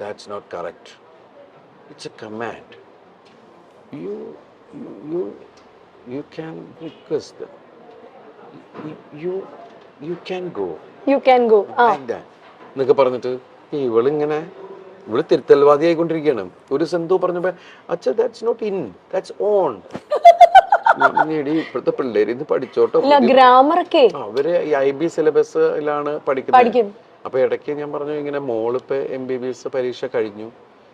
that's not correct. It's a command. You, you, you can request them. You, you can go you can go. ആ like that. എന്നൊക്കെ പറഞ്ഞിട്ട് ഇവളിങ്ങനെ ഇവള് തിരുത്തൽവാദി ആയിക്കൊണ്ടിരിക്കുകയാണ്. ഒരു സെന്തോ പറഞ്ഞപ്പോ അച്ഛ that's not in, that's on. ഇപ്പോഴത്തെ പിള്ളേര് ഇത് പഠിച്ചോട്ടോ. ഗ്രാമറൊക്കെ അവര് ഈ IB സിലബസിലാണ് പഠിക്കുന്നത്. അപ്പൊ ഇടയ്ക്ക് ഞാൻ പറഞ്ഞു ഇങ്ങനെ മോളിപ്പോ MBBS പരീക്ഷ കഴിഞ്ഞു,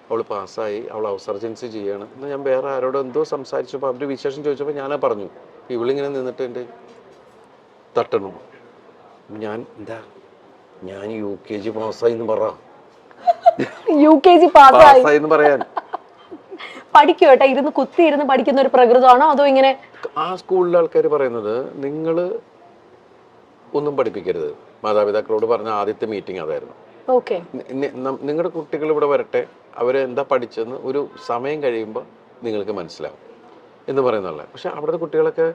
അവള് പാസ്സായി, അവൾ ഔസർജൻസി ചെയ്യാണ്. എന്നാൽ ഞാൻ വേറെ ആരോടും എന്തോ സംസാരിച്ചപ്പോൾ അവര് വിശേഷം ചോദിച്ചപ്പോൾ ഞാനാ പറഞ്ഞു. ഇവളിങ്ങനെ നിന്നിട്ട് എൻ്റെ തട്ടണു. ഞാൻ എന്താ ഞാൻ UKG പാസ്സായി എന്ന് പറ. UKG പാസ്സായി എന്ന് പറയാൻ പഠിക്കും കേട്ടോ. ഇരുന്ന് കുത്തിയിരുന്ന് പഠിക്കുന്ന ഒരു പ്രകൃതമാണോ അതോ ഇങ്ങനെ? ആ സ്കൂളിലെ ആൾക്കാർ പറയുന്നത് നിങ്ങൾ ഒന്നും പഠിപ്പിക്കരുത്. മാതാപിതാക്കളോട് പറഞ്ഞ ആദ്യത്തെ മീറ്റിംഗ് അതായിരുന്നു. ഓക്കെ, നിങ്ങളുടെ കുട്ടികൾ ഇവിടെ വരട്ടെ, അവര് എന്താ പഠിച്ചെന്ന് ഒരു സമയം കഴിയുമ്പോൾ നിങ്ങൾക്ക് മനസ്സിലാവും എന്ന് പറയുന്നുള്ള. പക്ഷെ അവിടുത്തെ കുട്ടികളൊക്കെ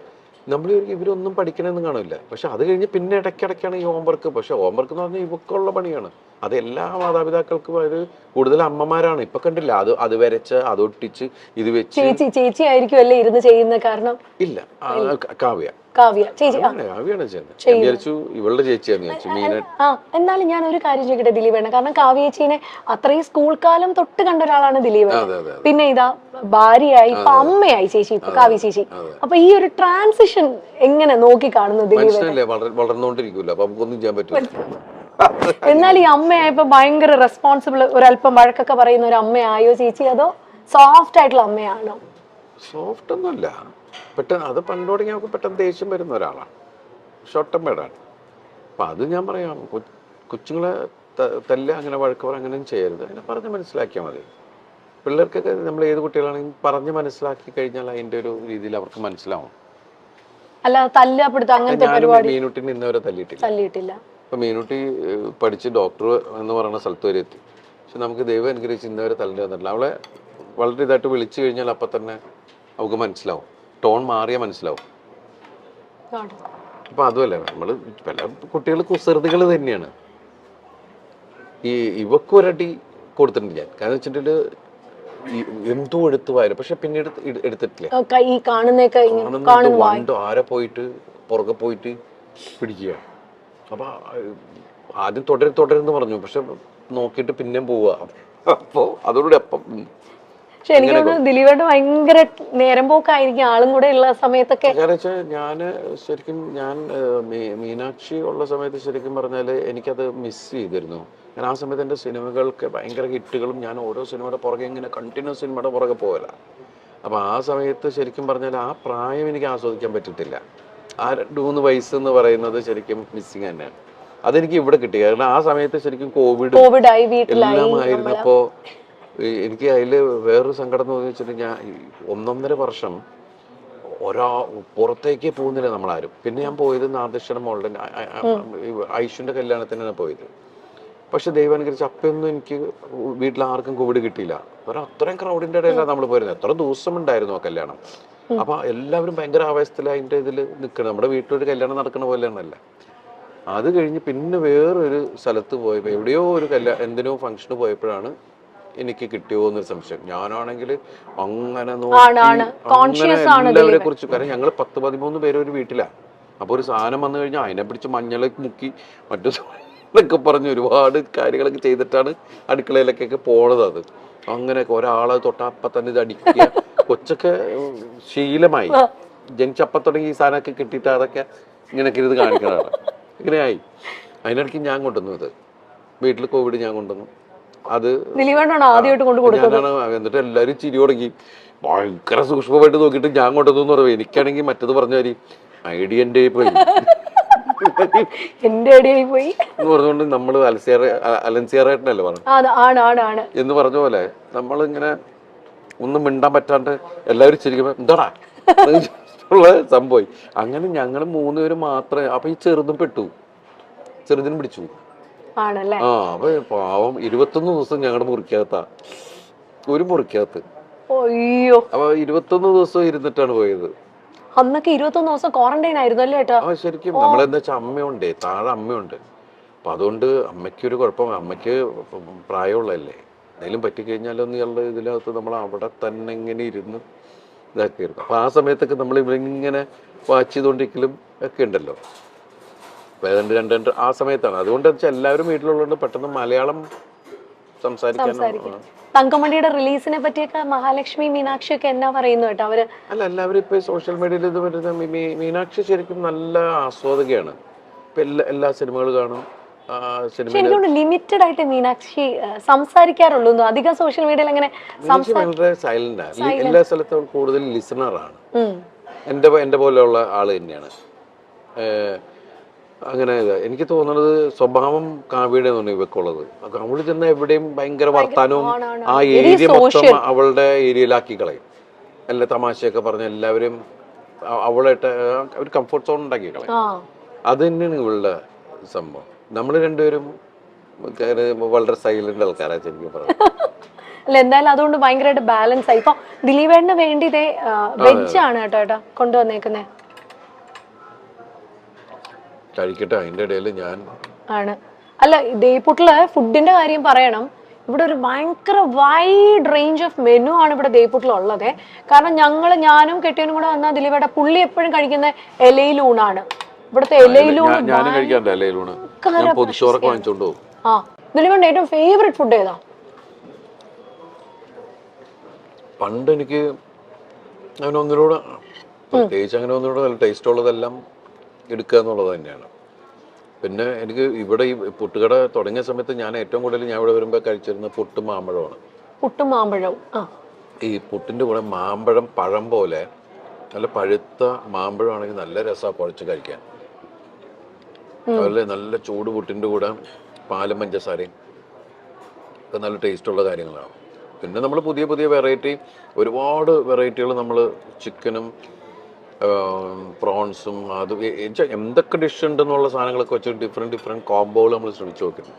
നമ്മൾ ഇവരൊന്നും പഠിക്കണമെന്ന് കാണില്ല. പക്ഷെ അത് കഴിഞ്ഞ് പിന്നെ ഇടയ്ക്കിടയ്ക്കാണ് ഈ ഹോംവർക്ക്. പക്ഷെ ഹോംവർക്ക് എന്ന് പറഞ്ഞാൽ ഇവക്കുള്ള പണിയാണ്. അത് എല്ലാ മാതാപിതാക്കൾക്കും അത് കൂടുതൽ അമ്മമാരാണ്. ഇപ്പൊ കണ്ടില്ല, അത് വരച്ച് അത് ഒട്ടിച്ച് ഇത് വെച്ച്. ചേച്ചി ആയിരിക്കും അല്ലേ ഇരുന്ന് ചെയ്യുന്ന? കാരണം ഇല്ല, കാവ്യ ചേച്ചി കാവ്യാണ് ചെയ്യുന്നത്. ഇവളുടെ ചേച്ചിയാന്ന് ചോദിച്ചു മീന. എന്നാലും ഞാൻ ഒരു കാര്യം ചോദിക്കട്ടെ ദിലീപേണ്ണ, കാരണം കാവ്യ ചേച്ചീനെ അത്രയും സ്കൂൾ കാലം തൊട്ട് കണ്ട ഒരാളാണ് ദിലീപ്. പിന്നെ ഇതാ ഭാര്യയായി, ഇപ്പൊ അമ്മയായി ചേച്ചി, ഇപ്പൊ കാവ്യ ചേച്ചി. അപ്പൊ ഈ ഒരു ട്രാൻസിഷൻ എങ്ങനെ നോക്കി കാണുന്നു ദിലീപ്? വളർന്നോണ്ടിരിക്കൂല, അപ്പൊ നമുക്കൊന്നും ചെയ്യാൻ പറ്റില്ല. എന്നാൽ ഈ അമ്മയായപ്പോ ഭയങ്കര റെസ്പോൺസിബിൾ, ഒരല്പം വഴക്കൊക്കെ പറയുന്ന ഒരു അമ്മയായോ ചേച്ചി, അതോ സോഫ്റ്റ് ആയിട്ടുള്ള അമ്മയാണോ? സോഫ്റ്റ് ഒന്നുമല്ല, പെട്ടെന്ന് അത് പണ്ട് തുടങ്ങി നമുക്ക് പെട്ടെന്ന് ദേഷ്യം വരുന്ന ഒരാളാണ്, ഷോർട്ട് ടെമ്പേർഡാണ്. അപ്പം അത് ഞാൻ പറയാം, കൊച്ചുങ്ങളെ തല്ല അങ്ങനെ വഴക്ക് പറ അങ്ങനെയും ചെയ്യരുത്, അങ്ങനെ പറഞ്ഞ് മനസ്സിലാക്കിയാൽ മതി. പിള്ളേർക്കൊക്കെ നമ്മൾ ഏത് കുട്ടികളാണെങ്കിലും പറഞ്ഞ് മനസ്സിലാക്കി കഴിഞ്ഞാൽ അതിൻ്റെ ഒരു രീതിയിൽ അവർക്ക് മനസ്സിലാവും. അല്ല തല്ലപ്പെടുത്ത അങ്ങനത്തെ പരിപാടി മീനുട്ടിന് ഇന്നവരെ തല്ലിയിട്ടില്ല. ഇപ്പം മീനുട്ടി പഠിച്ച് ഡോക്ടർ എന്ന് പറയുന്ന സ്ഥലത്ത് വരെ എത്തി. പക്ഷെ നമുക്ക് ദൈവം അനുഗ്രഹിച്ച് ഇന്നവരെ തല്ലിട്ട് വന്നിട്ടില്ല. അവളെ വളരെ ഇതായിട്ട് വിളിച്ചു കഴിഞ്ഞാൽ അപ്പം തന്നെ അവൾക്ക് മനസ്സിലാവും, ടോൺ മാറിയാൽ മനസ്സിലാവും. അപ്പം അതുമല്ല, നമ്മൾ പല കുട്ടികൾ കുസൃതികൾ തന്നെയാണ്. ഇവക്കും ഒരടി കൊടുത്തിട്ടുണ്ട് ഞാൻ. കാരണം വെച്ചിട്ടുണ്ടെങ്കിൽ എന്തോ എടുത്തു വാരും, പക്ഷെ പിന്നീട് എടുത്തിട്ടില്ല. ആരെ പോയിട്ട് പുറകെ പോയിട്ട് പിടിക്കുക. അപ്പൊ ആദ്യം തുടരുന്ന് പറഞ്ഞു, പക്ഷെ നോക്കിയിട്ട് പിന്നെയും പോവുക. അപ്പോ അതോടുകൂടി അപ്പം. പക്ഷെ എനിക്ക് തോന്നുന്നു ദിലീപേട്ടൻ ഭയങ്കര നേരം പോക്കായിരിക്കും ആളും കൂടെ ഉള്ള സമയത്തൊക്കെ. ഞാന് ശരിക്കും മീനാക്ഷി ഉള്ള സമയത്ത് ശരിക്കും പറഞ്ഞാല് എനിക്കത് മിസ് ചെയ്തിരുന്നു. ഞാൻ ആ സമയത്ത് എൻ്റെ സിനിമകൾക്ക് ഭയങ്കര ഹിറ്റുകളും ഞാൻ ഓരോ സിനിമയുടെ പുറകെ ഇങ്ങനെ കണ്ടിന്യൂസ് സിനിമയുടെ പുറകെ പോകല. അപ്പം ആ സമയത്ത് ശരിക്കും പറഞ്ഞാൽ ആ പ്രായം എനിക്ക് ആസ്വദിക്കാൻ പറ്റിയിട്ടില്ല. ആ 2-3 വയസ്സ് എന്ന് പറയുന്നത് ശരിക്കും മിസ്സിങ് തന്നെയാണ്. അതെനിക്ക് ഇവിടെ കിട്ടി. കാരണം ആ സമയത്ത് ശരിക്കും കോവിഡ് എല്ലാം ആയിരുന്നപ്പോൾ എനിക്ക് അതിൽ വേറൊരു സങ്കടം എന്ന് വെച്ചിട്ട് ഞാൻ 1.5 വർഷം പുറത്തേക്ക് പോകുന്നില്ല നമ്മളാരും. പിന്നെ ഞാൻ പോയത് നാദൃശ്വര മോളുടെ ഐഷുവിൻ്റെ കല്യാണത്തിനാണ് പോയത്. പക്ഷെ ദൈവം അനുസരിച്ച് അപ്പൊന്നും എനിക്ക് വീട്ടിൽ ആർക്കും കോവിഡ് കിട്ടിയില്ല. അത്രയും ക്രൗഡിന്റെ ഇടയിലാണ് നമ്മൾ പോയിരുന്നത്. എത്ര ദിവസം ഉണ്ടായിരുന്നു ആ കല്യാണം. അപ്പൊ എല്ലാവരും ഭയങ്കര ആവേശത്തിൽ അതിന്റെ ഇതിൽ നിൽക്കണം. നമ്മുടെ വീട്ടിലൊരു കല്യാണം നടക്കുന്ന പോലെയാണല്ല. അത് കഴിഞ്ഞ് പിന്നെ വേറൊരു സ്ഥലത്ത് പോയപ്പോ എവിടെയോ ഒരു എന്തിനോ ഫംഗ്ഷന് പോയപ്പോഴാണ് എനിക്ക് കിട്ടിയോ എന്നൊരു സംശയം. ഞാനാണെങ്കിൽ അങ്ങനെ എല്ലാവരെ കുറിച്ച്, കാരണം ഞങ്ങൾ 10-13 പേര് ഒരു വീട്ടിലാണ്. അപ്പൊ ഒരു സാധനം വന്നു കഴിഞ്ഞാൽ അതിനെ പിടിച്ച് മഞ്ഞളൊക്കെ മുക്കി മറ്റു എന്നൊക്കെ പറഞ്ഞ് ഒരുപാട് കാര്യങ്ങളൊക്കെ ചെയ്തിട്ടാണ് അടുക്കളയിലേക്കൊക്കെ പോണത്. അത് അങ്ങനെയൊക്കെ ഒരാളെ തൊട്ടപ്പം തന്നെ ഇത് അടിക്കുക. കൊച്ചൊക്കെ ശീലമായി, ജനിച്ചപ്പം തുടങ്ങി ഈ സാധനമൊക്കെ കിട്ടിയിട്ട് അതൊക്കെ ഇങ്ങനെയൊക്കെ ഇത് കാണിക്കണതാണ്. ഇങ്ങനെയായി. അതിനിടയ്ക്ക് ഞാൻ കൊണ്ടുവന്നു ഇത് വീട്ടിൽ കോവിഡ് ഞാൻ കൊണ്ടുവന്നു. അത് ഞാനാണ്. എന്നിട്ട് എല്ലാവരും ചിരി തുടങ്ങി, ഭയങ്കര സൂക്ഷ്മമായിട്ട് നോക്കിയിട്ട് ഞാൻ കൊണ്ടുവന്നു എന്ന് പറയുന്നത്. എനിക്കാണെങ്കിൽ മറ്റത് പറഞ്ഞ കാര്യം ഐഡിയ എൻ്റെ പോയി എന്ന് പറഞ്ഞുകൊണ്ട് നമ്മള് അലൻസിയറായിട്ടല്ലേ പറഞ്ഞു എന്ന് പറഞ്ഞ പോലെ നമ്മളിങ്ങനെ ഒന്നും മിണ്ടാൻ പറ്റാണ്ട് എല്ലാവരും ചിരിക്കുമ്പോ എന്താടാ ഉള്ള സംഭവം. അങ്ങനെ ഞങ്ങൾ 3 പേര് മാത്രമേ. അപ്പൊ ഈ ചെറുതും പെട്ടു, ചെറുതിനും പിടിച്ചു. അപ്പൊ പാവം 21 ദിവസം ഞങ്ങളുടെ മുറിക്കകത്താ, ഒരു മുറിക്കകത്ത്. അപ്പൊ 21 ദിവസം ഇരുന്നിട്ടാണ് പോയത്. അന്നൊക്കെ 21 ദിവസം ക്വാറന്റൈൻ ആയിരുന്നു അല്ലേ ഏട്ടാ? ശരിക്കും നമ്മളെന്താ വെച്ചാൽ അമ്മയുണ്ട്, താഴെ അമ്മയുണ്ട്. അപ്പൊ അതുകൊണ്ട് അമ്മയ്ക്കൊരു കുഴപ്പം, അമ്മയ്ക്ക് പ്രായമുള്ളതല്ലേ. എന്തെങ്കിലും പറ്റിക്കഴിഞ്ഞാലൊന്നും ഇയാളുടെ ഇതിനകത്ത് നമ്മൾ അവിടെ തന്നെ ഇങ്ങനെ ഇരുന്ന് ഇതാക്കിയിരുന്നു. അപ്പോൾ ആ സമയത്തൊക്കെ നമ്മൾ ഇവരിങ്ങനെ വാച്ച് ചെയ്തുകൊണ്ടിരിക്കലും ഒക്കെ ഉണ്ടല്ലോ. അപ്പോൾ ഏതാണ്ട് രണ്ട് ആ സമയത്താണ്. അതുകൊണ്ട് വെച്ചാൽ എല്ലാവരും വീട്ടിലുള്ളതുകൊണ്ട് പെട്ടെന്ന് മലയാളം സംസാരിക്കാൻ. തങ്കമണിയുടെ റിലീസിനെ പറ്റിയൊക്കെ മഹാലക്ഷ്മി മീനാക്ഷി ഒക്കെ എന്നാ പറയുന്നു കേട്ടോ അവര്. അല്ല, എല്ലാവരും ഇപ്പൊ സോഷ്യൽ മീഡിയയിൽ ഇത് വരുന്ന മീനാക്ഷി ശരിക്കും നല്ല ആസ്വാദകയാണ്. ഇപ്പൊ എല്ലാ സിനിമകളും കാണും. എനിക്കൊണ്ട് ലിമിറ്റഡ് ആയിട്ട് മീനാക്ഷി സംസാരിക്കാറുള്ളൂ. അധികം സോഷ്യൽ മീഡിയയിൽ അങ്ങനെ വളരെ സൈലന്റ് ആണ്. എല്ലാ സ്ഥലത്തും കൂടുതൽ ലിസണറാണ്. എന്റെ പോലെയുള്ള ആള് തന്നെയാണ്. അങ്ങനെ എനിക്ക് തോന്നുന്നത് സ്വഭാവം കാവ്യയുടെ ഇവക്കുള്ളത്. അവള് ചെന്ന എവിടെയും ഭയങ്കര വർത്താനവും ആ ഏരിയ മൊത്തം അവളുടെ ഏരിയയിലാക്കി കളയും. എല്ലാ തമാശയൊക്കെ പറഞ്ഞ എല്ലാവരും അവളായിട്ട് ഒരു കംഫർട്ട് സോൺ ഉണ്ടാക്കി കളയും. അത് തന്നെയാണ് ഇവളുടെ സംഭവം. നമ്മൾ രണ്ടുപേരും വളരെ സൈലന്റ് ആൾക്കാരാ ശരിക്കും പറഞ്ഞു. അല്ല, എന്തായാലും അതുകൊണ്ട് ഭയങ്കരമായിട്ട് ബാലൻസ് ആയി. ഇപ്പൊ ദിലീപേടിന് വേണ്ടി ഇതേ വെജ് ആണ് കേട്ടോ കൊണ്ടുവന്നേക്കുന്നേ. കഴിക്കട്ടെ, അതിന്റെ ഇടയിൽ ഞാൻ ആണ്. അല്ല, ദേപ്പുട്ടില് ഫുഡിന്റെ കാര്യം പറയണം. ഇവിടെ ഒരു ഭയങ്കര വൈഡ് റേഞ്ച് ഓഫ് മെനു ആണ് ഇവിടെ ദേപ്പുട്ടിലുള്ളത്. കാരണം ഞാനും കെട്ടിയനും കൂടെ വന്ന ദിലീപേട്ട പുള്ളി എപ്പോഴും കഴിക്കുന്ന ഇലയിലൂണാണ്. ഇവിടുത്തെ ഇലയിലൂണ്. ഞാനും കഴിക്കാറുണ്ട് ഇലയിലൂണ്. ഞാൻ പൊതിച്ചോറൊക്കെ വാങ്ങിച്ചോണ്ട് പോകും. ദിലീപേട്ട ഏറ്റവും ഫേവറേറ്റ് ഫുഡ് ഏതാ? പണ്ട് എനിക്ക് അങ്ങനെ ഒന്നിനോട് പ്രത്യേകിച്ച് അങ്ങനെ ഒന്നിനോട് നല്ല ടേസ്റ്റ് ഉള്ളതെല്ലാം എടുക്കുക എന്നുള്ളത് തന്നെയാണ്. പിന്നെ എനിക്ക് ഇവിടെ ഈ പുട്ടുകട തുടങ്ങിയ സമയത്ത് ഞാൻ ഏറ്റവും കൂടുതൽ ഞാൻ ഇവിടെ വരുമ്പോൾ കഴിച്ചിരുന്നത് പുട്ടും മാമ്പഴമാണ്. പുട്ടും മാമ്പഴവും. ഈ പുട്ടിൻ്റെ കൂടെ മാമ്പഴം പഴം പോലെ നല്ല പഴുത്ത മാമ്പഴമാണെങ്കിൽ നല്ല രസമാണ് കുഴച്ച് കഴിക്കാൻ. അതുപോലെ നല്ല ചൂട് പുട്ടിൻ്റെ കൂടെ പാലും പഞ്ചസാരയും ഒക്കെ നല്ല ടേസ്റ്റുള്ള കാര്യങ്ങളാണ്. പിന്നെ നമ്മൾ പുതിയ പുതിയ ഒരുപാട് വെറൈറ്റികൾ നമ്മൾ ചിക്കനും പ്രോൺസും അത് എന്തൊക്കെ ഡിഷ് ഉണ്ടെന്നുള്ള സാധനങ്ങളൊക്കെ വെച്ച് ഡിഫറെൻറ്റ് കോംബോകൾ നമ്മൾ ശ്രമിച്ചു നോക്കുന്നു.